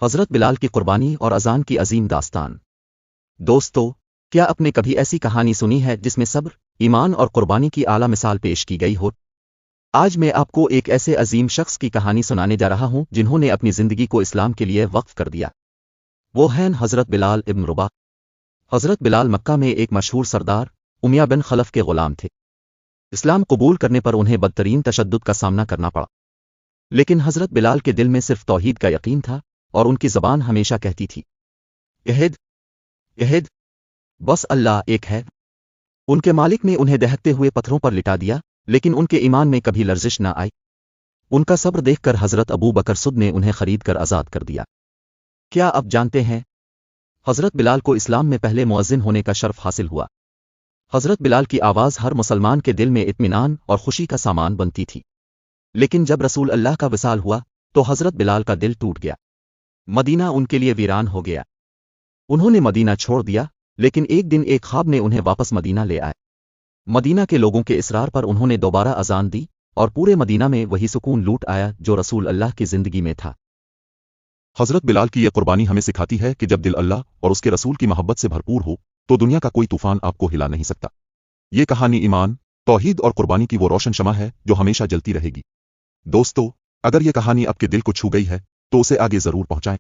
حضرت بلال کی قربانی اور اذان کی عظیم داستان۔ دوستو، کیا آپ نے کبھی ایسی کہانی سنی ہے جس میں صبر، ایمان اور قربانی کی اعلیٰ مثال پیش کی گئی ہو؟ آج میں آپ کو ایک ایسے عظیم شخص کی کہانی سنانے جا رہا ہوں جنہوں نے اپنی زندگی کو اسلام کے لیے وقف کر دیا۔ وہ ہیں حضرت بلال ابن رباح۔ حضرت بلال مکہ میں ایک مشہور سردار امیہ بن خلف کے غلام تھے۔ اسلام قبول کرنے پر انہیں بدترین تشدد کا سامنا کرنا پڑا، لیکن حضرت بلال کے دل میں صرف توحید کا یقین تھا اور ان کی زبان ہمیشہ کہتی تھی، احد احد، بس اللہ ایک ہے۔ ان کے مالک نے انہیں دہکتے ہوئے پتھروں پر لٹا دیا، لیکن ان کے ایمان میں کبھی لرزش نہ آئی۔ ان کا صبر دیکھ کر حضرت ابو بکر صدیق نے انہیں خرید کر آزاد کر دیا۔ کیا آپ جانتے ہیں، حضرت بلال کو اسلام میں پہلے مؤذن ہونے کا شرف حاصل ہوا۔ حضرت بلال کی آواز ہر مسلمان کے دل میں اطمینان اور خوشی کا سامان بنتی تھی، لیکن جب رسول اللہ کا وصال ہوا تو حضرت بلال کا دل ٹوٹ گیا۔ مدینہ ان کے لیے ویران ہو گیا۔ انہوں نے مدینہ چھوڑ دیا، لیکن ایک دن ایک خواب نے انہیں واپس مدینہ لے آئے۔ مدینہ کے لوگوں کے اصرار پر انہوں نے دوبارہ اذان دی اور پورے مدینہ میں وہی سکون لوٹ آیا جو رسول اللہ کی زندگی میں تھا۔ حضرت بلال کی یہ قربانی ہمیں سکھاتی ہے کہ جب دل اللہ اور اس کے رسول کی محبت سے بھرپور ہو تو دنیا کا کوئی طوفان آپ کو ہلا نہیں سکتا۔ یہ کہانی ایمان، توحید اور قربانی کی وہ روشن شمع ہے جو ہمیشہ جلتی رہے گی۔ دوستو، اگر یہ کہانی آپ کے دل کو چھو گئی ہے تو اسے آگے ضرور پہنچائیں۔